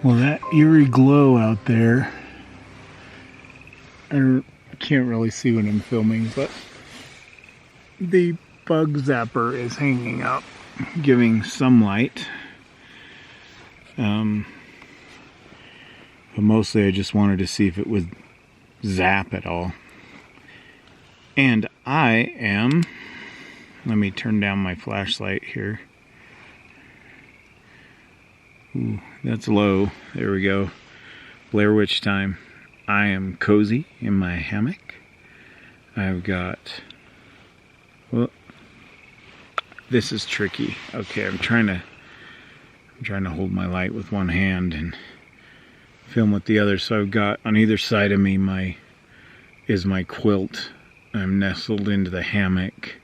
Well, that eerie glow out there, I can't really see when I'm filming, but the bug zapper is hanging up, giving some light. But mostly I just wanted to see if it would zap at all. And I am, let me turn down my flashlight here. Ooh, that's low. There we go. Blair Witch time. I am cozy in my hammock. I've got, well, this is tricky. Okay, I'm trying to hold my light with one hand and film with the other. So I've got on either side of me is my quilt. I'm nestled into the hammock.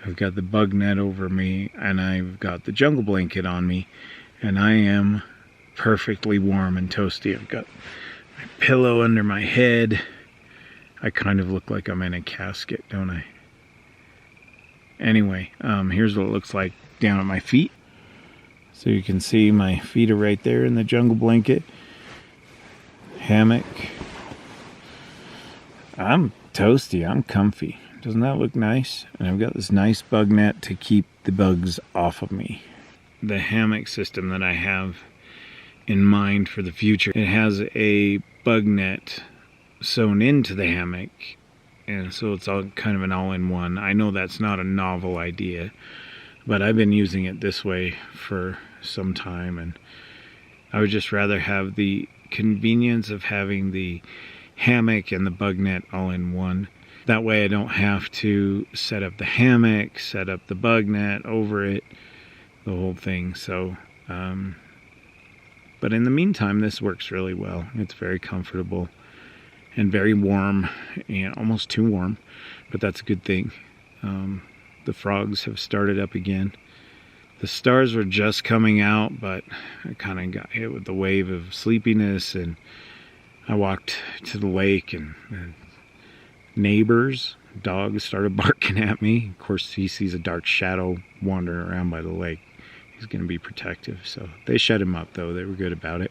I've got the bug net over me, and I've got the jungle blanket on me, and I am perfectly warm and toasty. I've got my pillow under my head. I kind of look like I'm in a casket, don't I? Anyway, here's what it looks like down at my feet. So you can see my feet are right there in the jungle blanket. Hammock. I'm toasty, I'm comfy. Doesn't that look nice? And I've got this nice bug net to keep the bugs off of me. The hammock system that I have in mind for the future, it has a bug net sewn into the hammock, and so it's all kind of an all-in-one. I know that's not a novel idea, but I've been using it this way for some time, and I would just rather have the convenience of having the hammock and the bug net all in one. That way I don't have to set up the hammock, set up the bug net over it, the whole thing. So but in the meantime, this works really well. It's very comfortable and very warm, and almost too warm, but that's a good thing. The frogs have started up again. The stars were just coming out, but I kind of got hit with the wave of sleepiness, and I walked to the lake, and neighbors, dogs started barking at me. Of course, he sees a dark shadow wandering around by the lake. He's going to be protective, so they shut him up, though. They were good about it.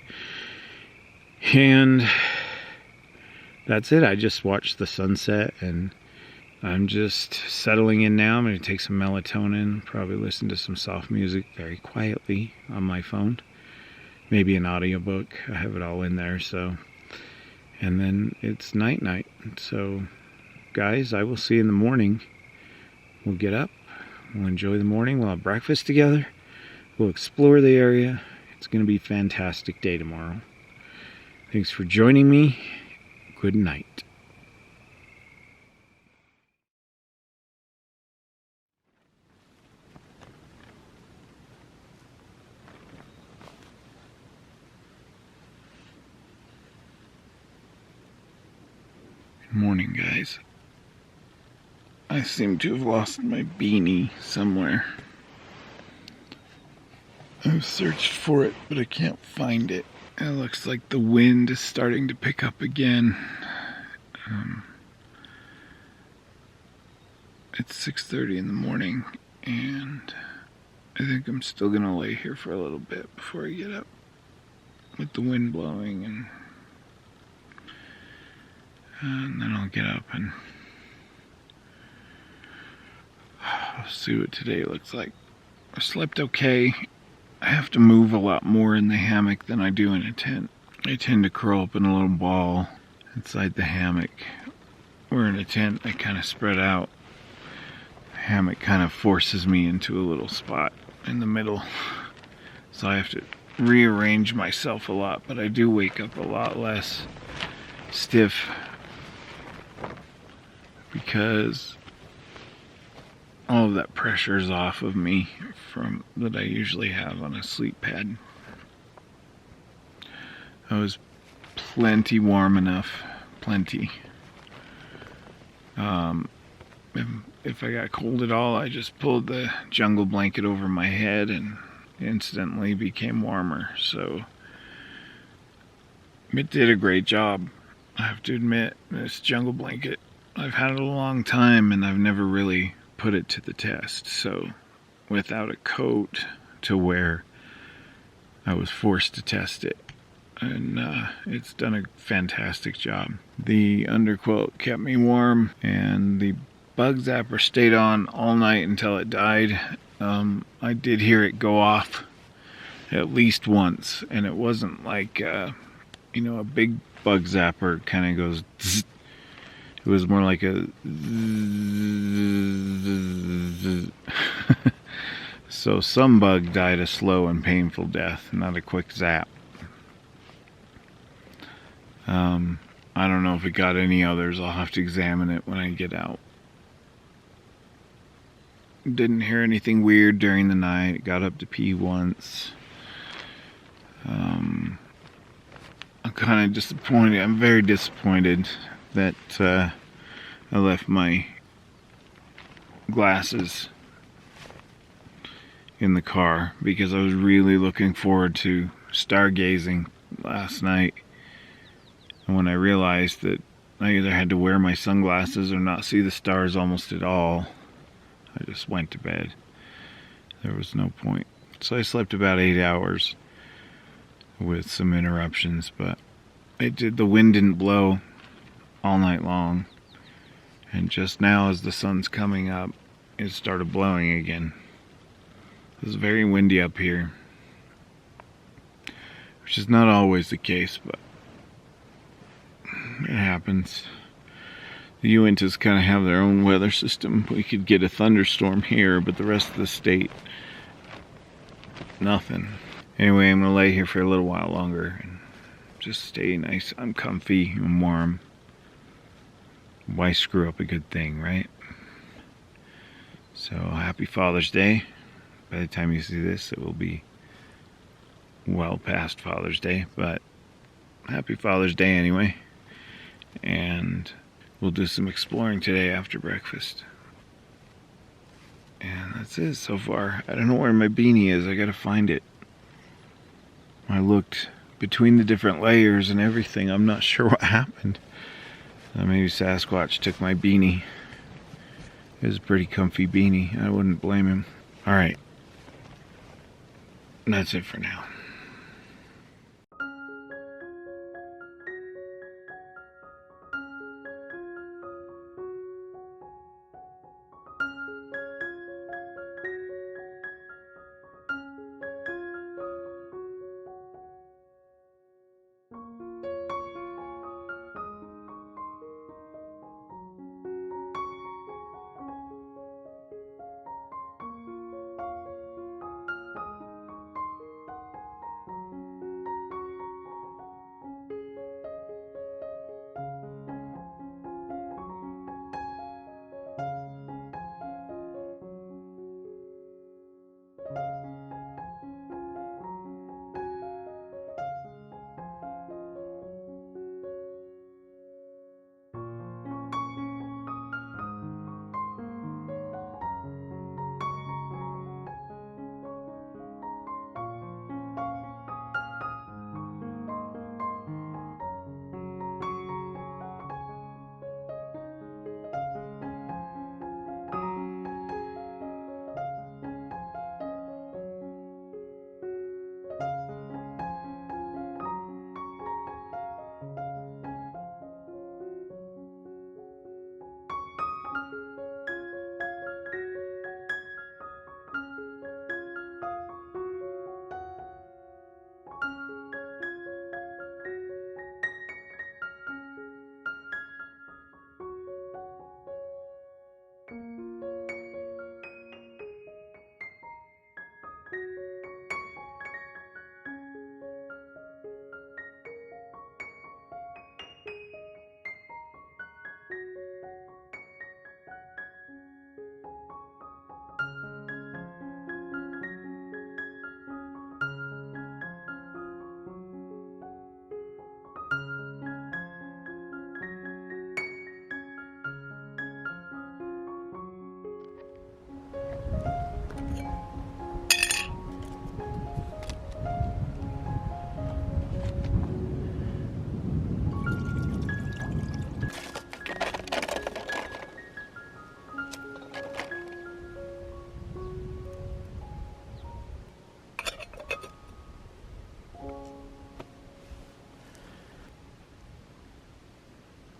And that's it. I just watched the sunset, and I'm just settling in now. I'm going to take some melatonin, probably listen to some soft music very quietly on my phone. Maybe an audiobook. I have it all in there, so. And then it's night-night. So, guys, I will see you in the morning. We'll get up. We'll enjoy the morning. We'll have breakfast together. We'll explore the area. It's going to be a fantastic day tomorrow. Thanks for joining me. Good night. Good morning, guys. I seem to have lost my beanie somewhere. I've searched for it, but I can't find it. It looks like the wind is starting to pick up again. It's 6:30 in the morning, and I think I'm still gonna lay here for a little bit before I get up with the wind blowing, and then I'll get up and I'll see what today looks like. I slept okay. I have to move a lot more in the hammock than I do in a tent. I tend to curl up in a little ball inside the hammock. Where in a tent I kind of spread out. The hammock kind of forces me into a little spot in the middle. So I have to rearrange myself a lot, but I do wake up a lot less stiff because all of that pressure is off of me from that I usually have on a sleep pad. I was plenty warm enough, plenty. If I got cold at all, I just pulled the jungle blanket over my head and instantly became warmer. So it did a great job. I have to admit, this jungle blanket, I've had it a long time and I've never really put it to the test. So without a coat to wear, I was forced to test it. and it's done a fantastic job. The underquilt kept me warm, and the bug zapper stayed on all night until it died. I did hear it go off at least once, and it wasn't like a big bug zapper kind of goes zzz. It was more like a so some bug died a slow and painful death, not a quick zap. I don't know if it got any others. I'll have to examine it when I get out. Didn't hear anything weird during the night. Got up to pee once. I'm kind of disappointed. I'm very disappointed that I left my glasses in the car, because I was really looking forward to stargazing last night. And when I realized that I either had to wear my sunglasses or not see the stars almost at all, I just went to bed. There was no point. So I slept about 8 hours with some interruptions, but the wind didn't blow all night long. And just now, as the sun's coming up, it started blowing again. It was very windy up here, which is not always the case, but it happens. The Uintas kind of have their own weather system. We could get a thunderstorm here, but the rest of the state, nothing. Anyway, I'm going to lay here for a little while longer and just stay nice. I'm comfy and warm. Why screw up a good thing, right? So, happy Father's Day. By the time you see this, it will be well past Father's Day, but happy Father's Day anyway. And we'll do some exploring today after breakfast. And that's it so far. I don't know where my beanie is. I gotta find it. I looked between the different layers and everything. I'm not sure what happened. Maybe Sasquatch took my beanie. It was a pretty comfy beanie. I wouldn't blame him. Alright. That's it for now.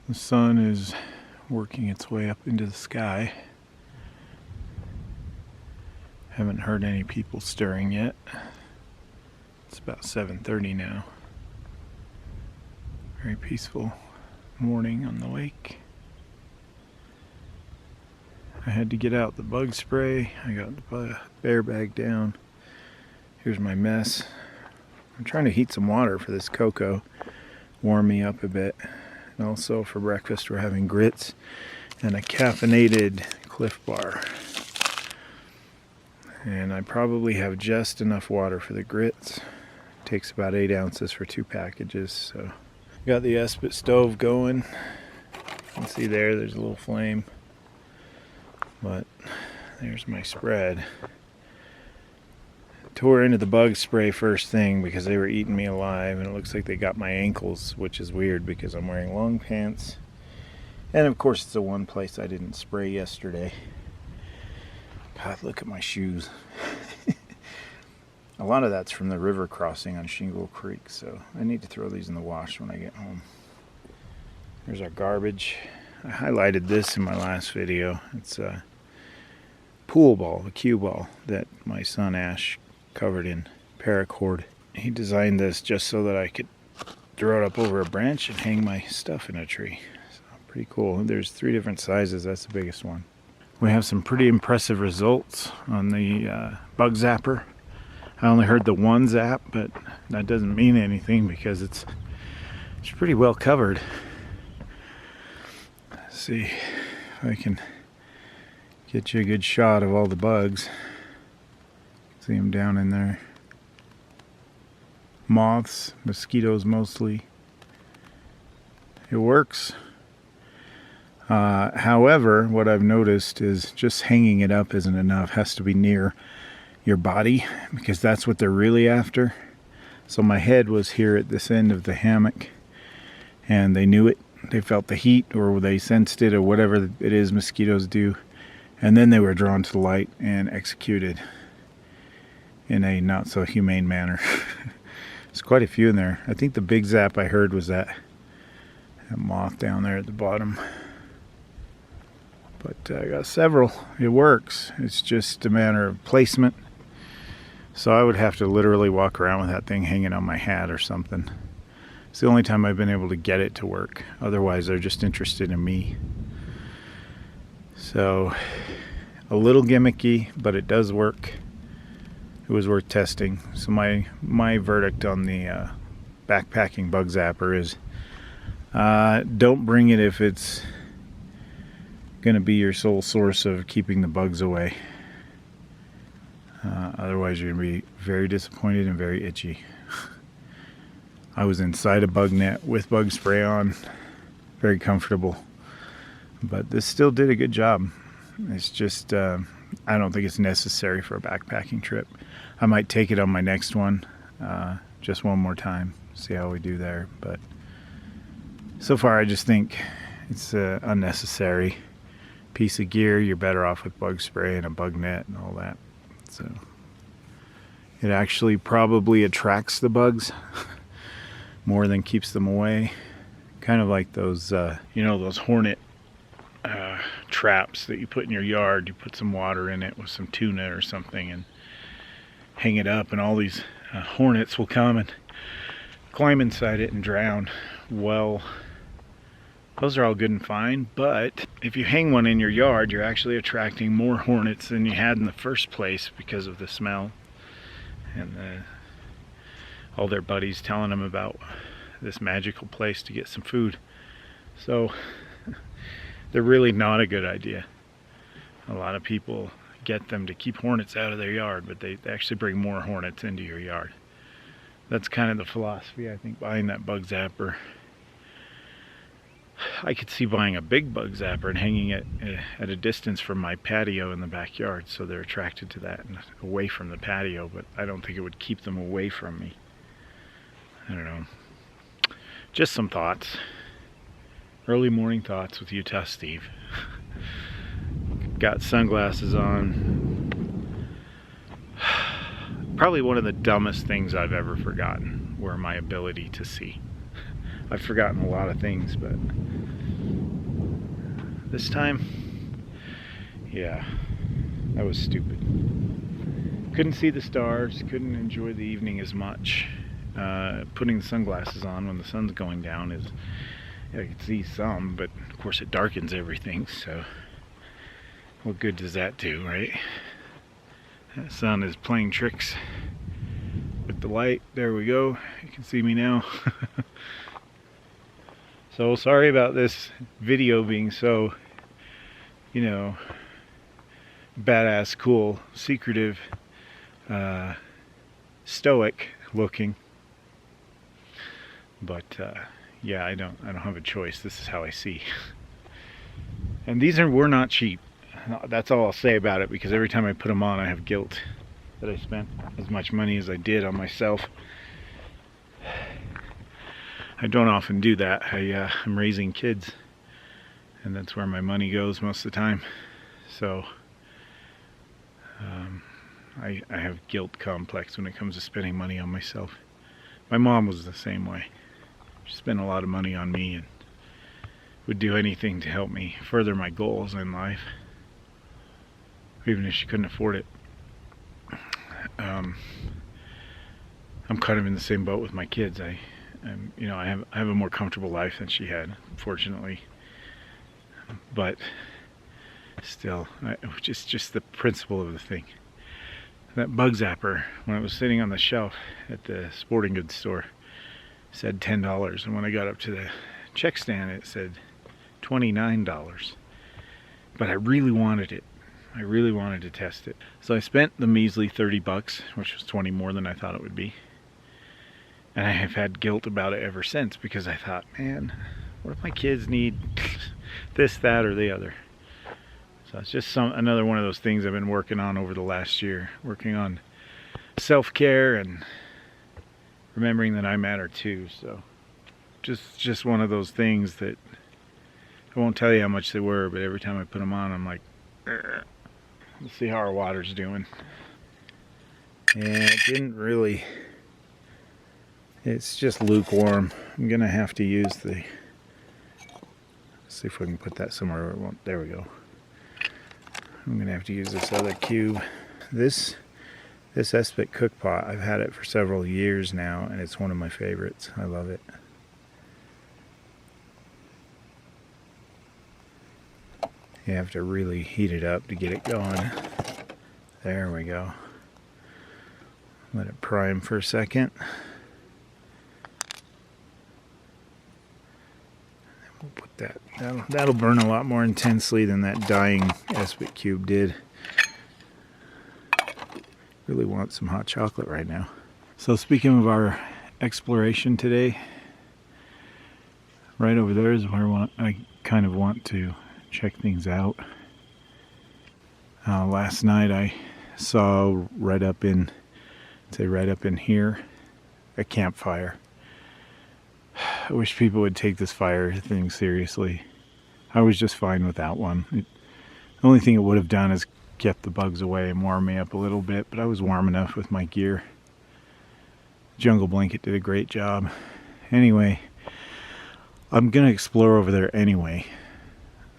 The sun is working its way up into the sky. Haven't heard any people stirring yet. It's about 7:30 now. Very peaceful morning on the lake. I had to get out the bug spray. I got the bear bag down. Here's my mess. I'm trying to heat some water for this cocoa, warm me up a bit. And also for breakfast we're having grits and a caffeinated Cliff Bar. And I probably have just enough water for the grits. It takes about 8 ounces for 2 packages. So got the Espit stove going. You can see there's a little flame. But there's my spread. Tore into the bug spray first thing because they were eating me alive, and it looks like they got my ankles, which is weird because I'm wearing long pants. And of course it's the one place I didn't spray yesterday. God, look at my shoes. A lot of that's from the river crossing on Shingle Creek, so I need to throw these in the wash when I get home. There's our garbage. I highlighted this in my last video. It's a pool ball, a cue ball that my son Ash covered in paracord. He designed this just so that I could throw it up over a branch and hang my stuff in a tree. So pretty cool. There's 3 different sizes. That's the biggest one. We have some pretty impressive results on the bug zapper. I only heard the 1 zap, but that doesn't mean anything because it's pretty well covered. Let's see if I can get you a good shot of all the bugs. See them down in there. Moths, mosquitoes mostly. It works. However, what I've noticed is just hanging it up isn't enough. It has to be near your body because that's what they're really after. So my head was here at this end of the hammock and they knew it. They felt the heat or they sensed it or whatever it is mosquitoes do. And then they were drawn to the light and executed in a not so humane manner. There's quite a few in there. I think the big zap I heard was that moth down there at the bottom. But I got several. It works. It's just a matter of placement. So I would have to literally walk around with that thing hanging on my hat or something. It's the only time I've been able to get it to work. Otherwise, they're just interested in me. So, a little gimmicky, but it does work. It was worth testing. So my verdict on the backpacking bug zapper is don't bring it if it's going to be your sole source of keeping the bugs away. Otherwise you're going to be very disappointed and very itchy. I was inside a bug net with bug spray on, very comfortable, but this still did a good job. It's just I don't think it's necessary for a backpacking trip. I might take it on my next one just one more time, see how we do there, but so far I just think it's unnecessary piece of gear. You're better off with bug spray and a bug net and all that. So it actually probably attracts the bugs more than keeps them away. Kind of like those those hornet traps that you put in your yard. You put some water in it with some tuna or something and hang it up, and all these hornets will come and climb inside it and drown. Well, those are all good and fine, but if you hang one in your yard, you're actually attracting more hornets than you had in the first place because of the smell and all their buddies telling them about this magical place to get some food. So they're really not a good idea. A lot of people get them to keep hornets out of their yard, but they actually bring more hornets into your yard. That's kind of the philosophy, I think, behind that bug zapper. I could see buying a big bug zapper and hanging it at a distance from my patio in the backyard, so they're attracted to that and away from the patio, but I don't think it would keep them away from me. I don't know. Just some thoughts. Early morning thoughts with Utah Steve. Got sunglasses on. Probably one of the dumbest things I've ever forgotten were my ability to see. I've forgotten a lot of things, but this time, yeah, that was stupid. Couldn't see the stars, couldn't enjoy the evening as much. Putting the sunglasses on when the sun's going down is, I can see some, but of course it darkens everything, so what good does that do, right? That sun is playing tricks with the light. There we go, you can see me now. So sorry about this video being so, you know, badass, cool, secretive, stoic looking, but yeah, I don't have a choice. This is how I see. And these were not cheap. That's all I'll say about it, because every time I put them on I have guilt that I spent as much money as I did on myself. I don't often do that. I'm raising kids, and that's where my money goes most of the time. So I have guilt complex when it comes to spending money on myself. My mom was the same way. She spent a lot of money on me and would do anything to help me further my goals in life, even if she couldn't afford it. I'm kind of in the same boat with my kids. I have a more comfortable life than she had, fortunately. But still, just the principle of the thing. That bug zapper, when it was sitting on the shelf at the sporting goods store, said $10, and when I got up to the check stand it said $29. But I really wanted it. I really wanted to test it. So I spent the measly $30, which was 20 more than I thought it would be. And I have had guilt about it ever since, because I thought, man, what if my kids need this, that, or the other? So it's just another one of those things I've been working on over the last year. Working on self-care and remembering that I matter too. So just one of those things that I won't tell you how much they were, but every time I put them on, I'm like, let's see how our water's doing. Yeah, it didn't really. It's just lukewarm. I'm gonna have to use the. Let's see if we can put that somewhere where it won't. There we go. I'm gonna have to use this other cube. This Espit cook pot, I've had it for several years now, and it's one of my favorites. I love it. You have to really heat it up to get it going. There we go. Let it prime for a second. We'll put that. That'll burn a lot more intensely than that dying Espit cube did. Really want some hot chocolate right now. So speaking of our exploration today, right over there is where I kind of want to check things out. Last night I saw right up in here a campfire. I wish people would take this fire thing seriously. I was just fine without one. The only thing it would have done is kept the bugs away and warm me up a little bit, but I was warm enough with my gear. Jungle blanket did a great job. Anyway, I'm gonna explore over there anyway.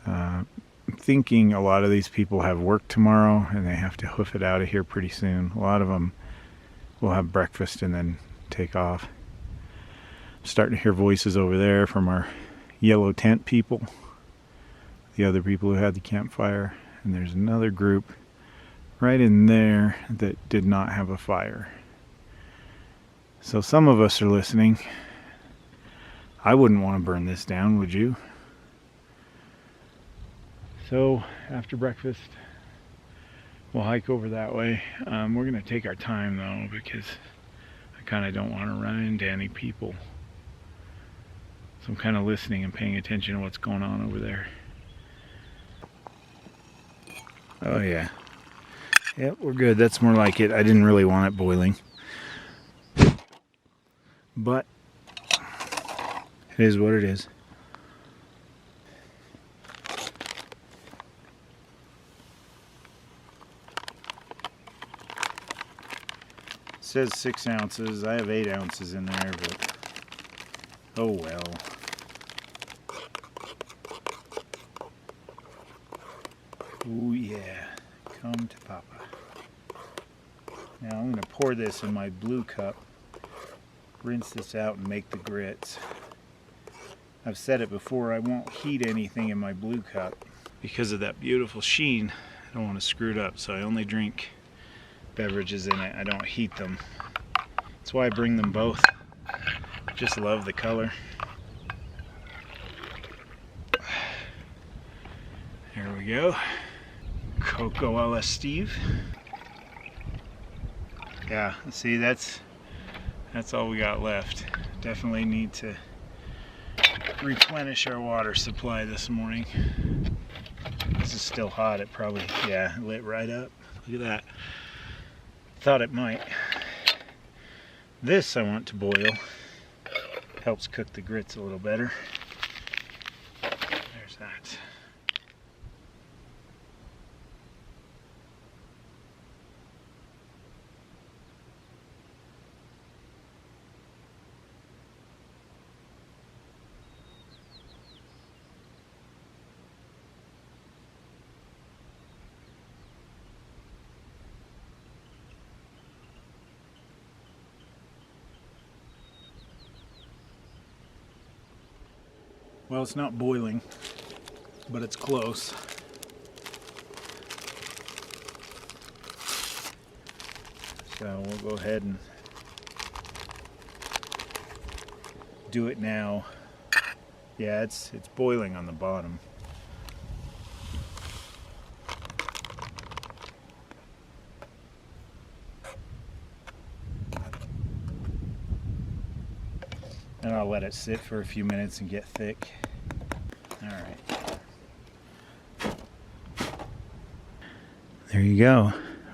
I'm thinking a lot of these people have work tomorrow and they have to hoof it out of here pretty soon. A lot of them will have breakfast and then take off. I'm starting to hear voices over there from our yellow tent people, the other people who had the campfire. And there's another group right in there that did not have a fire. So some of us are listening. I wouldn't want to burn this down, would you? So after breakfast, we'll hike over that way. We're going to take our time though, because I kind of don't want to run into any people. So I'm kind of listening and paying attention to what's going on over there. Oh yeah. Yep, we're good. That's more like it. I didn't really want it boiling. But it is what it is. It says 6 ounces. I have 8 ounces in there, but oh well. Oh yeah, come to Papa. Now I'm going to pour this in my blue cup, rinse this out and make the grits. I've said it before, I won't heat anything in my blue cup. Because of that beautiful sheen, I don't want to screw it up, so I only drink beverages in it. I don't heat them. That's why I bring them both. Just love the color. There we go. Coco a la Steve. Yeah, see, that's all we got left. Definitely need to replenish our water supply this morning. This is still hot. It probably, yeah, lit right up. Look at that. Thought it might. This I want to boil. Helps cook the grits a little better. There's that. Well, it's not boiling, but it's close. So we'll go ahead and do it now. Yeah, it's boiling on the bottom. And I'll let it sit for a few minutes and get thick. All right. There you go.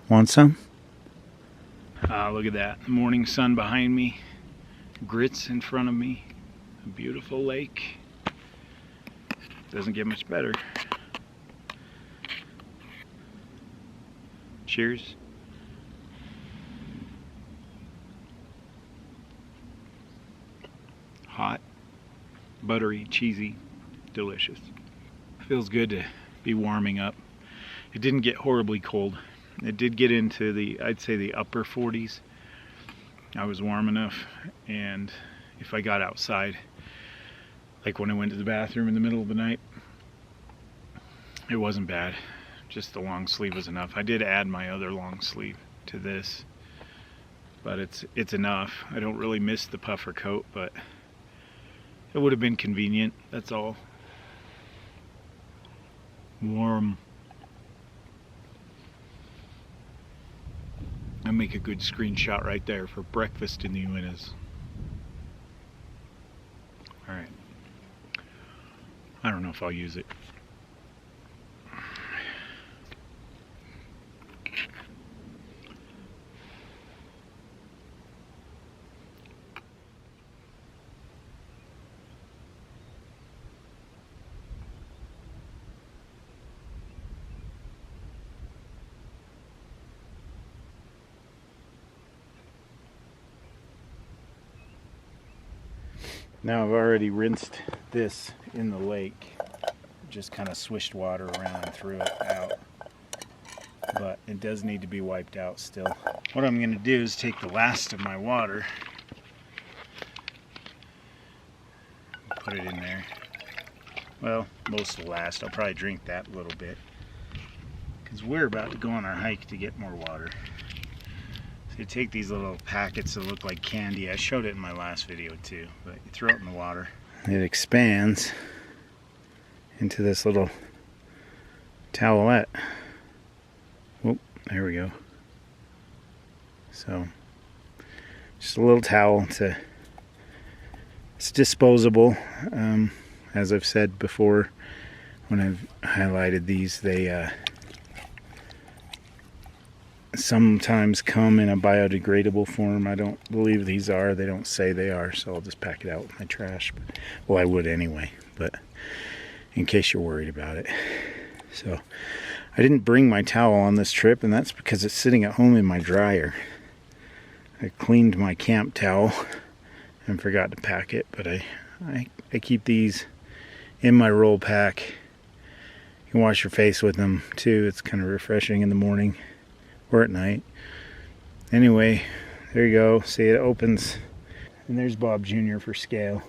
Want some? Look at that. Morning sun behind me. Grits in front of me. A beautiful lake. Doesn't get much better. Cheers. Hot, buttery, cheesy, delicious. Feels good to be warming up. It didn't get horribly cold. It did get into the, I'd say, the upper 40s. I was warm enough, and if I got outside, like when I went to the bathroom in the middle of the night, it wasn't bad. Just the long sleeve was enough. I did add my other long sleeve to this, but it's enough. I don't really miss the puffer coat, but it would have been convenient, that's all. Warm. I make a good screenshot right there for breakfast in the Uintas. Alright. I don't know if I'll use it. Now I've already rinsed this in the lake, just kind of swished water around and threw it out, but it does need to be wiped out still. What I'm going to do is take the last of my water, put it in there. Well, most of the last. I'll probably drink that a little bit, because we're about to go on our hike to get more water. So you take these little packets that look like candy. I showed it in my last video too, but you throw it in the water. It expands into this little towelette. Oh, there we go. So, just a little towel it's disposable. As I've said before, when I've highlighted these, they sometimes come in a biodegradable form. I don't believe these are. They don't say they are, so I'll just pack it out with my trash. Well, I would anyway, but in case you're worried about it. So I didn't bring my towel on this trip, and that's because it's sitting at home in my dryer. I cleaned my camp towel and forgot to pack it, but I keep these in my roll pack. can wash your face with them too. It's kind of refreshing in the morning or at night. Anyway, there you go. See, it opens. And there's Bob Jr. for scale.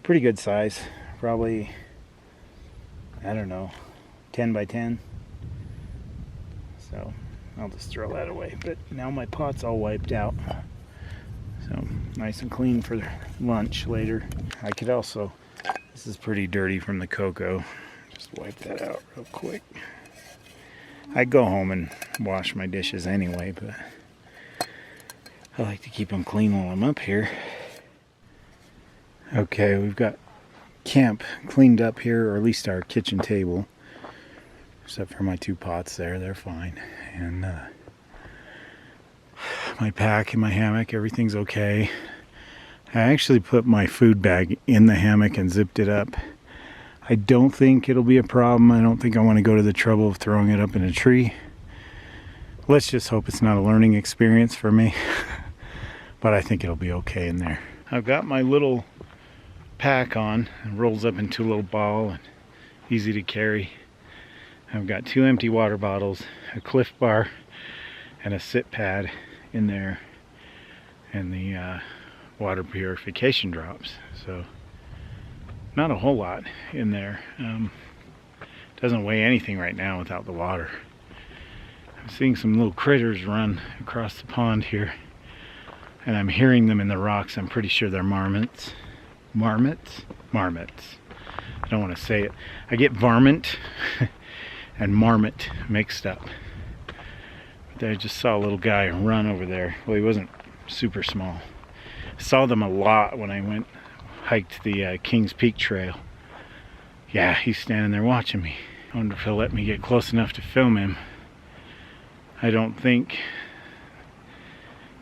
Pretty good size. Probably, I don't know, 10 by 10. So I'll just throw that away. But now my pot's all wiped out. So nice and clean for lunch later. I could also, this is pretty dirty from the cocoa. Just wipe that out real quick. I go home and wash my dishes anyway, but I like to keep them clean while I'm up here. Okay, we've got camp cleaned up here, or at least our kitchen table. Except for my 2 pots there, they're fine. And my pack and my hammock, everything's okay. I actually put my food bag in the hammock and zipped it up. I don't think it'll be a problem. I don't think I want to go to the trouble of throwing it up in a tree. Let's just hope it's not a learning experience for me. But I think it'll be okay in there. I've got my little pack on. It rolls up into a little ball and easy to carry. I've got 2 empty water bottles, a Cliff Bar, and a sit pad in there, and the water purification drops. So not a whole lot in there. Doesn't weigh anything right now without the water. I'm seeing some little critters run across the pond here, and I'm hearing them in the rocks. I'm pretty sure they're marmots. Marmots? Marmots. I don't want to say it. I get varmint and marmot mixed up. But I just saw a little guy run over there. Well, he wasn't super small. I saw them a lot when I hiked the Kings Peak Trail. Yeah, he's standing there watching me. I wonder if he'll let me get close enough to film him. I don't think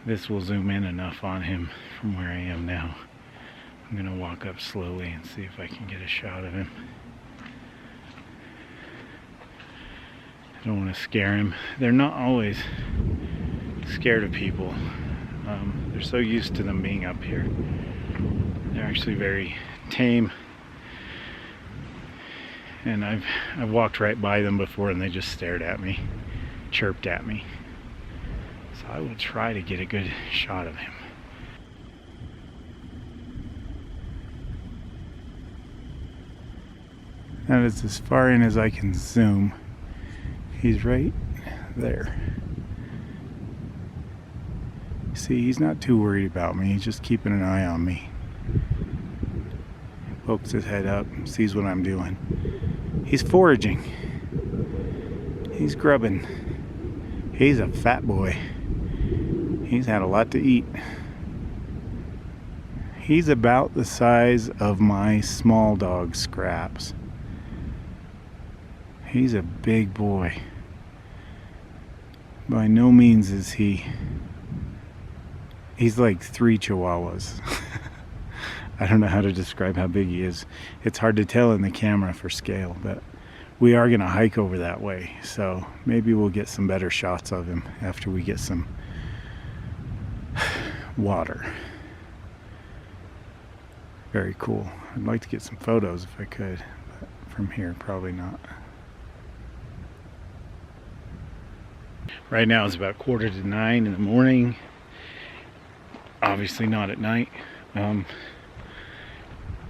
this will zoom in enough on him from where I am now. I'm gonna walk up slowly and see if I can get a shot of him. I don't want to scare him. They're not always scared of people. They're so used to them being up here. They're actually very tame. And I've walked right by them before and they just stared at me, chirped at me. So I will try to get a good shot of him. That is as far in as I can zoom. He's right there. See, he's not too worried about me. He's just keeping an eye on me. He pokes his head up, sees what I'm doing. He's foraging. He's grubbing. He's a fat boy. He's had a lot to eat. He's about the size of my small dog Scraps. He's a big boy. By no means is he. He's like 3 Chihuahuas. I don't know how to describe how big he is. It's hard to tell in the camera for scale, but we are going to hike over that way. So maybe we'll get some better shots of him after we get some water. Very cool. I'd like to get some photos if I could, but from here, probably not. Right now it's about 8:45 in the morning. Obviously not at night.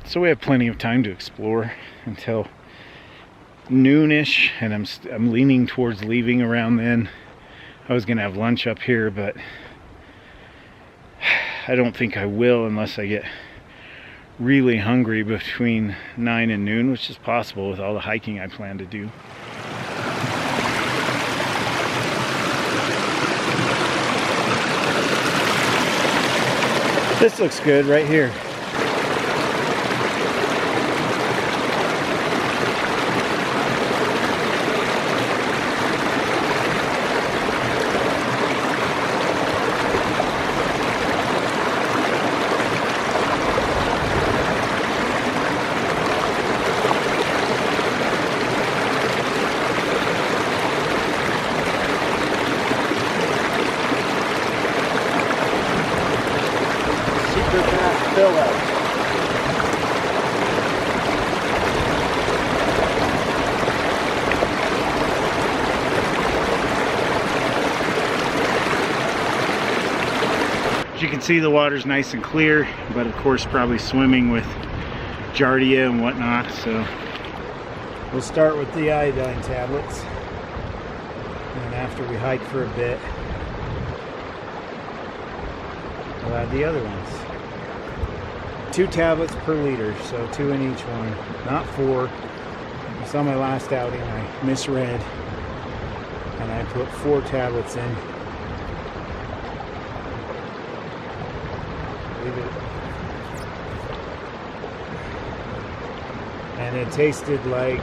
So we have plenty of time to explore until noonish, and I'm leaning towards leaving around then. I was gonna have lunch up here, but I don't think I will unless I get really hungry between 9 and noon, which is possible with all the hiking I plan to do. This looks good right here. Fill up. can see the water's nice and clear, but of course probably swimming with giardia and whatnot. So we'll start with the iodine tablets, and after we hike for a bit, we'll add the other ones. 2 tablets per liter, so 2 in each one, not 4. I saw my last outing, I misread, and I put 4 tablets in. Leave it. And it tasted like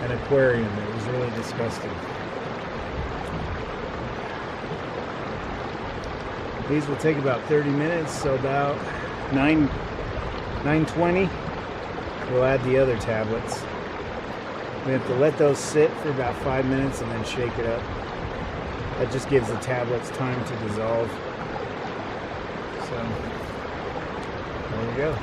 an aquarium. It was really disgusting. These will take about 30 minutes, so about 9:20 we'll add the other tablets. We have to let those sit for about 5 minutes and then shake it up. That just gives the tablets time to dissolve. So there we go.